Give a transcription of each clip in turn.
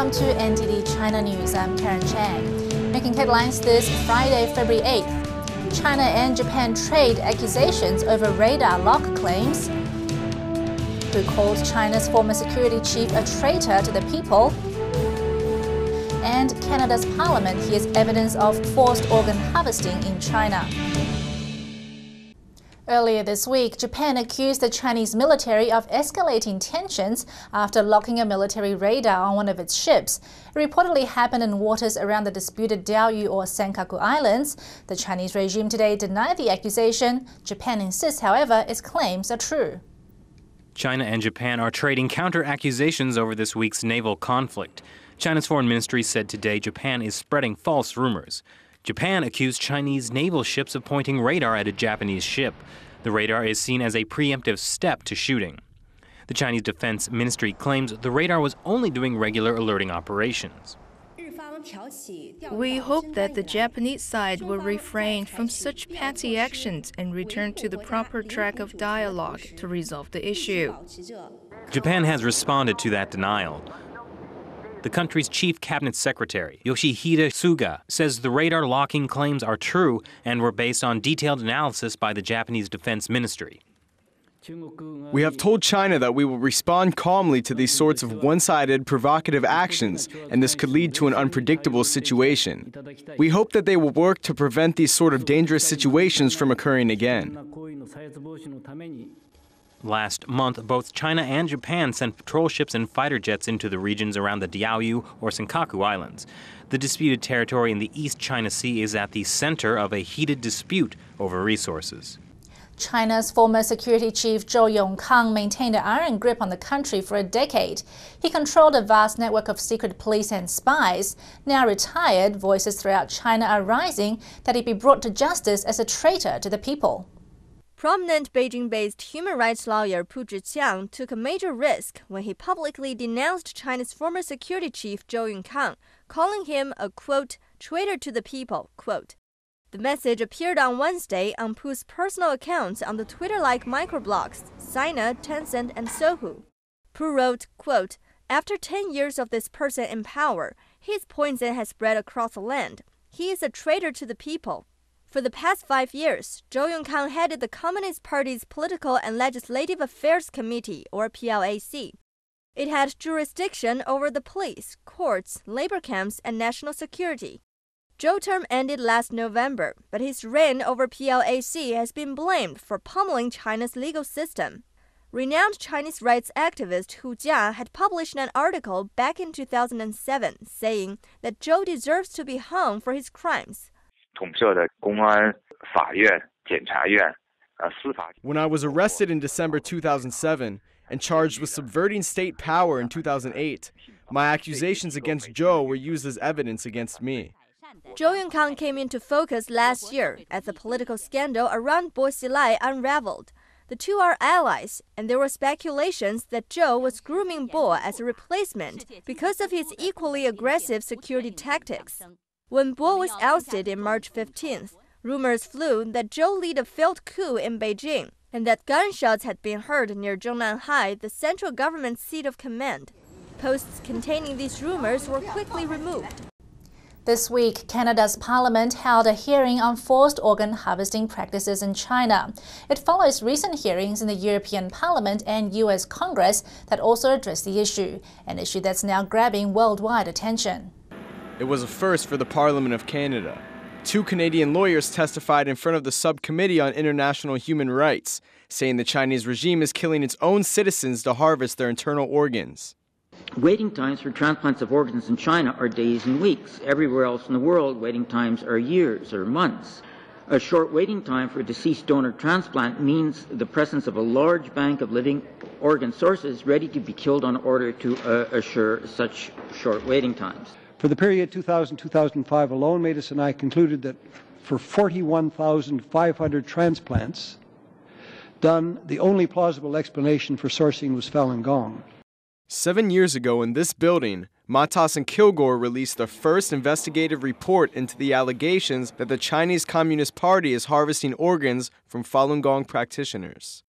Welcome to NTD China News. I'm Karen Chang. Making headlines this Friday, February 8th. China and Japan trade accusations over radar lock claims. Who called China's former security chief a traitor to the people? And Canada's parliament hears evidence of forced organ harvesting in China. Earlier this week, Japan accused the Chinese military of escalating tensions after locking a military radar on one of its ships. It reportedly happened in waters around the disputed Diaoyu or Senkaku Islands. The Chinese regime today denied the accusation. Japan insists, however, its claims are true. China and Japan are trading counter-accusations over this week's naval conflict. China's foreign ministry said today Japan is spreading false rumors. Japan accused Chinese naval ships of pointing radar at a Japanese ship. The radar is seen as a preemptive step to shooting. The Chinese Defense Ministry claims the radar was only doing regular alerting operations. We hope that the Japanese side will refrain from such petty actions and return to the proper track of dialogue to resolve the issue. Japan has responded to that denial. The country's chief cabinet secretary, Yoshihide Suga, says the radar locking claims are true and were based on detailed analysis by the Japanese Defense Ministry. We have told China that we will respond calmly to these sorts of one-sided, provocative actions, and this could lead to an unpredictable situation. We hope that they will work to prevent these sort of dangerous situations from occurring again. Last month, both China and Japan sent patrol ships and fighter jets into the regions around the Diaoyu or Senkaku Islands. The disputed territory in the East China Sea is at the center of a heated dispute over resources. China's former security chief Zhou Yongkang maintained an iron grip on the country for a decade. He controlled a vast network of secret police and spies. Now retired, voices throughout China are rising that he be brought to justice as a traitor to the people. Prominent Beijing-based human rights lawyer Pu Zhiqiang took a major risk when he publicly denounced China's former security chief Zhou Yongkang, calling him a, quote, traitor to the people, quote. The message appeared on Wednesday on Pu's personal accounts on the Twitter-like microblogs Sina, Tencent, and Sohu. Pu wrote, quote, after 10 years of this person in power, his poison has spread across the land. He is a traitor to the people. For the past 5 years, Zhou Yongkang headed the Communist Party's Political and Legislative Affairs Committee, or PLAC. It had jurisdiction over the police, courts, labor camps, and national security. Zhou's term ended last November, but his reign over PLAC has been blamed for pummeling China's legal system. Renowned Chinese rights activist Hu Jia had published an article back in 2007 saying that Zhou deserves to be hung for his crimes. When I was arrested in December 2007 and charged with subverting state power in 2008, my accusations against Zhou were used as evidence against me. Zhou Yongkang came into focus last year as the political scandal around Bo Xilai unraveled. The two are allies, and there were speculations that Zhou was grooming Bo as a replacement because of his equally aggressive security tactics. When Bo was ousted in March 15th, rumors flew that Zhou led a failed coup in Beijing and that gunshots had been heard near Zhongnanhai, the central government's seat of command. Posts containing these rumors were quickly removed. This week, Canada's parliament held a hearing on forced organ harvesting practices in China. It follows recent hearings in the European Parliament and US Congress that also address the issue, an issue that's now grabbing worldwide attention. It was a first for the Parliament of Canada. 2 Canadian lawyers testified in front of the Subcommittee on International Human Rights, saying the Chinese regime is killing its own citizens to harvest their internal organs. Waiting times for transplants of organs in China are days and weeks. Everywhere else in the world, waiting times are years or months. A short waiting time for a deceased donor transplant means the presence of a large bank of living organ sources ready to be killed on order to assure such short waiting times. For the period 2000-2005 alone, Matus and I concluded that for 41,500 transplants done, the only plausible explanation for sourcing was Falun Gong. 7 years ago in this building, Matas and Kilgore released the first investigative report into the allegations that the Chinese Communist Party is harvesting organs from Falun Gong practitioners.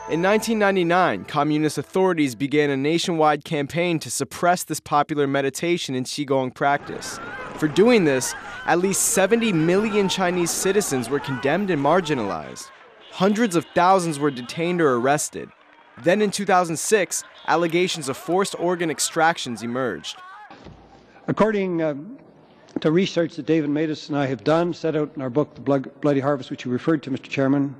In 1999, communist authorities began a nationwide campaign to suppress this popular meditation and Qidong practice. For doing this, at least 70 million Chinese citizens were condemned and marginalized. Hundreds of thousands were detained or arrested. Then in 2006, allegations of forced organ extractions emerged. According to research that David Matus and I have done, set out in our book, The Bloody Harvest, which you referred to, Mr. Chairman,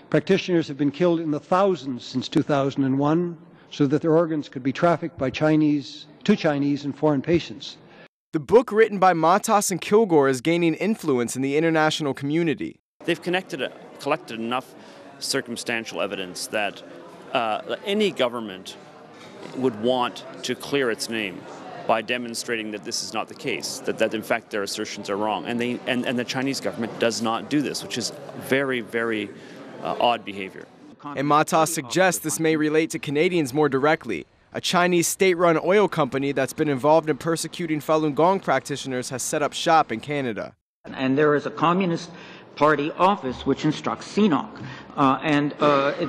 practitioners have been killed in the thousands since 2001 so that their organs could be trafficked by Chinese and foreign patients. The book written by Matas and Kilgore is gaining influence in the international community. They've collected enough circumstantial evidence that any government would want to clear its name by demonstrating that this is not the case, that in fact their assertions are wrong. And the Chinese government does not do this, which is very, very odd behavior. And Matas suggests this may relate to Canadians more directly. A Chinese state-run oil company that's been involved in persecuting Falun Gong practitioners has set up shop in Canada. And there is a Communist Party office which instructs CNOC.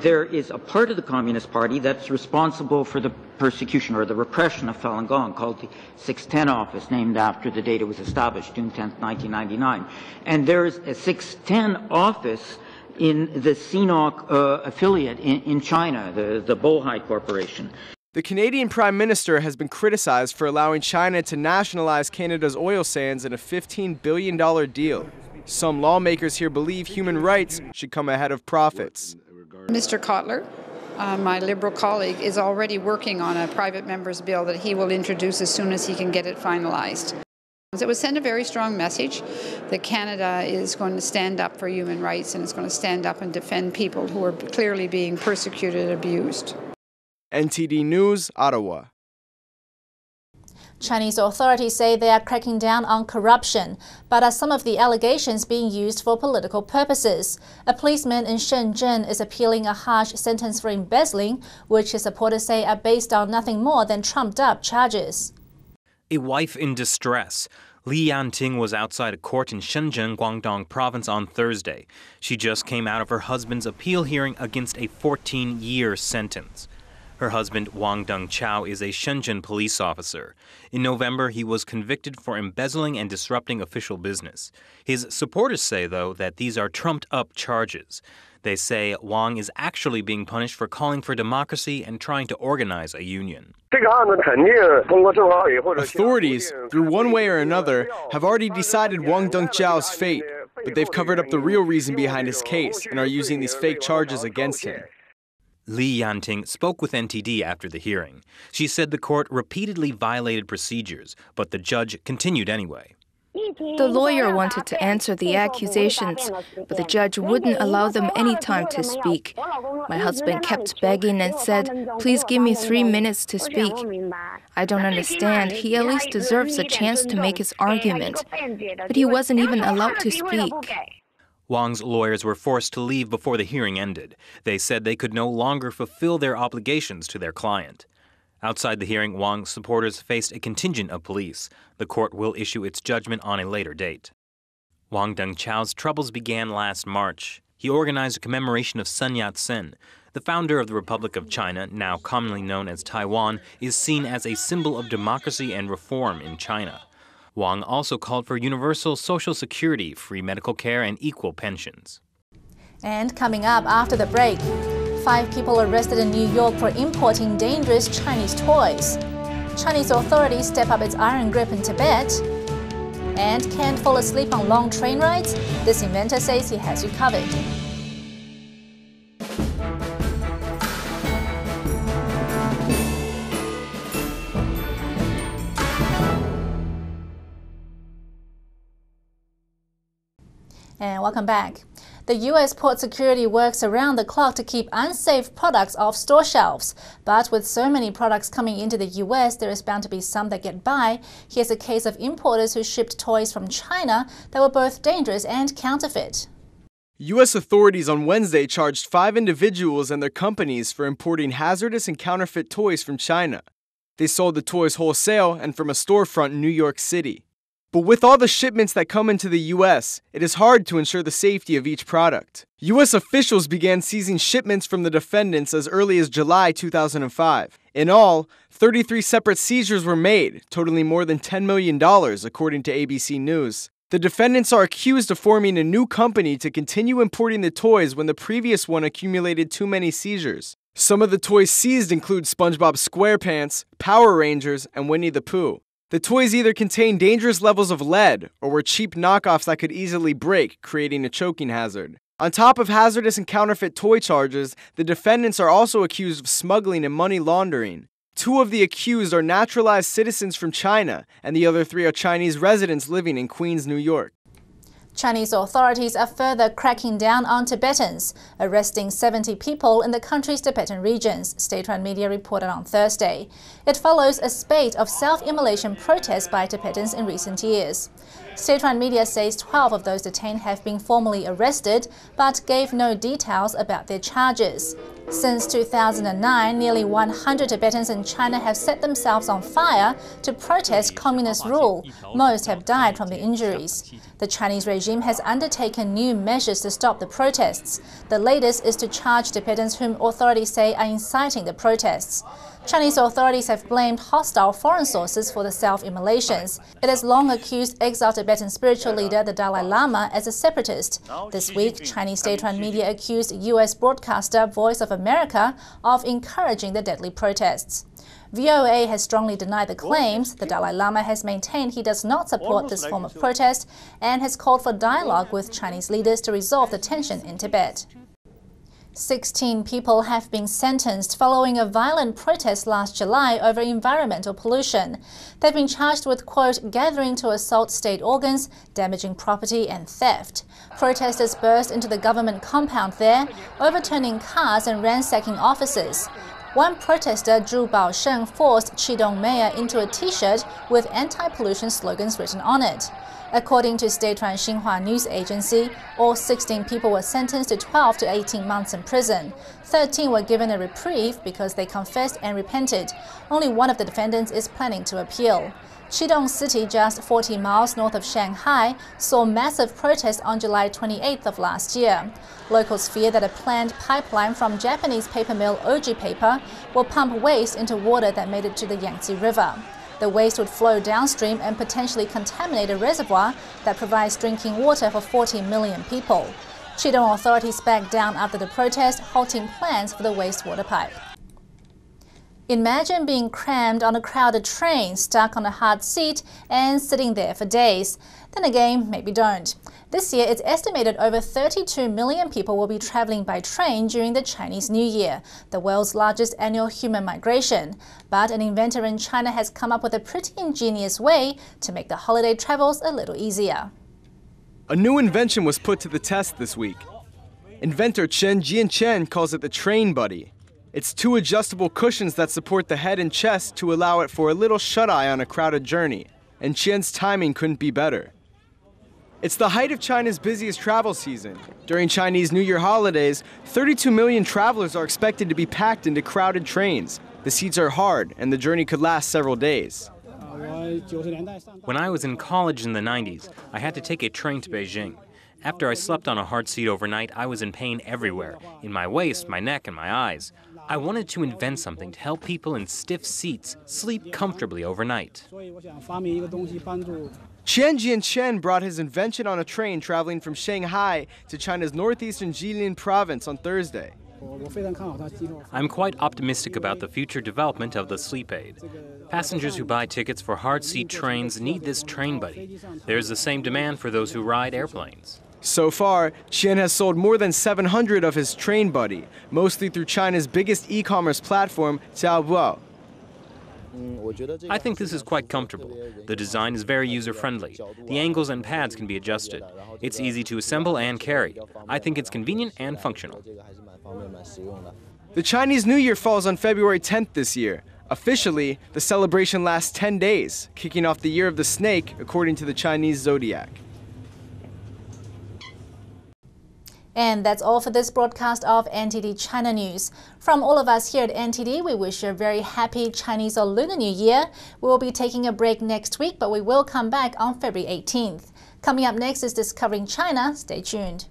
There is a part of the Communist Party that's responsible for the persecution or the repression of Falun Gong called the 610 office, named after the date it was established, June 10th, 1999. And there's a 610 office in the CNOC affiliate in China, the Bohai Corporation. The Canadian Prime Minister has been criticized for allowing China to nationalize Canada's oil sands in a $15 billion deal. Some lawmakers here believe human rights should come ahead of profits. Mr. Kotler, my Liberal colleague, is already working on a private member's bill that he will introduce as soon as he can get it finalized. It would send a very strong message that Canada is going to stand up for human rights and is going to stand up and defend people who are clearly being persecuted and abused. NTD News, Ottawa. Chinese authorities say they are cracking down on corruption, but are some of the allegations being used for political purposes? A policeman in Shenzhen is appealing a harsh sentence for embezzling, which his supporters say are based on nothing more than trumped-up charges. A wife in distress. Li Yanting was outside a court in Shenzhen, Guangdong province on Thursday. She just came out of her husband's appeal hearing against a 14-year sentence. Her husband, Wang Dengchao, is a Shenzhen police officer. In November, he was convicted for embezzling and disrupting official business. His supporters say, though, that these are trumped-up charges. They say Wang is actually being punished for calling for democracy and trying to organize a union. Authorities, through one way or another, have already decided Wang Dengchao's fate, but they've covered up the real reason behind his case and are using these fake charges against him. Li Yanting spoke with NTD after the hearing. She said the court repeatedly violated procedures, but the judge continued anyway. The lawyer wanted to answer the accusations, but the judge wouldn't allow them any time to speak. My husband kept begging and said, "Please give me 3 minutes to speak." I don't understand. He at least deserves a chance to make his argument. But he wasn't even allowed to speak. Wang's lawyers were forced to leave before the hearing ended. They said they could no longer fulfill their obligations to their client. Outside the hearing, Wang's supporters faced a contingent of police. The court will issue its judgment on a later date. Wang Dengchao's troubles began last March. He organized a commemoration of Sun Yat-sen. The founder of the Republic of China, now commonly known as Taiwan, is seen as a symbol of democracy and reform in China. Wang also called for universal social security, free medical care, and equal pensions. And coming up after the break, 5 people arrested in New York for importing dangerous Chinese toys. Chinese authorities step up its iron grip in Tibet. And can't fall asleep on long train rides? This inventor says he has you covered. And welcome back. The U.S. port security works around the clock to keep unsafe products off store shelves. But with so many products coming into the U.S., there is bound to be some that get by. Here's a case of importers who shipped toys from China that were both dangerous and counterfeit. U.S. authorities on Wednesday charged 5 individuals and their companies for importing hazardous and counterfeit toys from China. They sold the toys wholesale and from a storefront in New York City. But with all the shipments that come into the U.S., it is hard to ensure the safety of each product. U.S. officials began seizing shipments from the defendants as early as July 2005. In all, 33 separate seizures were made, totaling more than $10 million, according to ABC News. The defendants are accused of forming a new company to continue importing the toys when the previous one accumulated too many seizures. Some of the toys seized include SpongeBob SquarePants, Power Rangers, and Winnie the Pooh. The toys either contained dangerous levels of lead or were cheap knockoffs that could easily break, creating a choking hazard. On top of hazardous and counterfeit toy charges, the defendants are also accused of smuggling and money laundering. 2 of the accused are naturalized citizens from China, and the other 3 are Chinese residents living in Queens, New York. Chinese authorities are further cracking down on Tibetans, arresting 70 people in the country's Tibetan regions, state-run media reported on Thursday. It follows a spate of self-immolation protests by Tibetans in recent years. State-run media says 12 of those detained have been formally arrested, but gave no details about their charges. Since 2009, nearly 100 Tibetans in China have set themselves on fire to protest communist rule. Most have died from the injuries. The Chinese regime has undertaken new measures to stop the protests. The latest is to charge Tibetans whom authorities say are inciting the protests. Chinese authorities have blamed hostile foreign sources for the self-immolations. It has long accused exiled Tibetan spiritual leader the Dalai Lama as a separatist. This week, Chinese state-run media accused U.S. broadcaster Voice of America of encouraging the deadly protests. VOA has strongly denied the claims. The Dalai Lama has maintained he does not support this form of protest and has called for dialogue with Chinese leaders to resolve the tension in Tibet. 16 people have been sentenced following a violent protest last July over environmental pollution. They've been charged with, quote, gathering to assault state organs, damaging property and theft. Protesters burst into the government compound there, overturning cars and ransacking offices. One protester, Zhu Baosheng, forced Qidong mayor into a T-shirt with anti-pollution slogans written on it. According to state-run Xinhua news agency, all 16 people were sentenced to 12 to 18 months in prison. 13 were given a reprieve because they confessed and repented. Only one of the defendants is planning to appeal. Qidong City, just 40 miles north of Shanghai, saw massive protests on July 28th of last year. Locals fear that a planned pipeline from Japanese paper mill Oji Paper will pump waste into water that made it to the Yangtze River. The waste would flow downstream and potentially contaminate a reservoir that provides drinking water for 40 million people. Qidong authorities backed down after the protest, halting plans for the wastewater pipe. Imagine being crammed on a crowded train, stuck on a hard seat and sitting there for days. Then again, maybe don't. This year, it's estimated over 32 million people will be traveling by train during the Chinese New Year, the world's largest annual human migration. But an inventor in China has come up with a pretty ingenious way to make the holiday travels a little easier. A new invention was put to the test this week. Inventor Chen Jianchen calls it the Train Buddy. It's 2 adjustable cushions that support the head and chest to allow it for a little shut-eye on a crowded journey. And Chen's timing couldn't be better. It's the height of China's busiest travel season. During Chinese New Year holidays, 32 million travelers are expected to be packed into crowded trains. The seats are hard, and the journey could last several days. When I was in college in the 90s, I had to take a train to Beijing. After I slept on a hard seat overnight, I was in pain everywhere, in my waist, my neck, and my eyes. I wanted to invent something to help people in stiff seats sleep comfortably overnight. Chen Jianchen brought his invention on a train traveling from Shanghai to China's northeastern Jilin province on Thursday. I'm quite optimistic about the future development of the sleep aid. Passengers who buy tickets for hard-seat trains need this Train Buddy. There's the same demand for those who ride airplanes. So far, Chen has sold more than 700 of his Train Buddy, mostly through China's biggest e-commerce platform, Taobao. I think this is quite comfortable. The design is very user-friendly. The angles and pads can be adjusted. It's easy to assemble and carry. I think it's convenient and functional. The Chinese New Year falls on February 10th this year. Officially, the celebration lasts 10 days, kicking off the Year of the Snake according to the Chinese zodiac. And that's all for this broadcast of NTD China News. From all of us here at NTD, we wish you a very happy Chinese or Lunar New Year. We will be taking a break next week, but we will come back on February 18th. Coming up next is Discovering China. Stay tuned.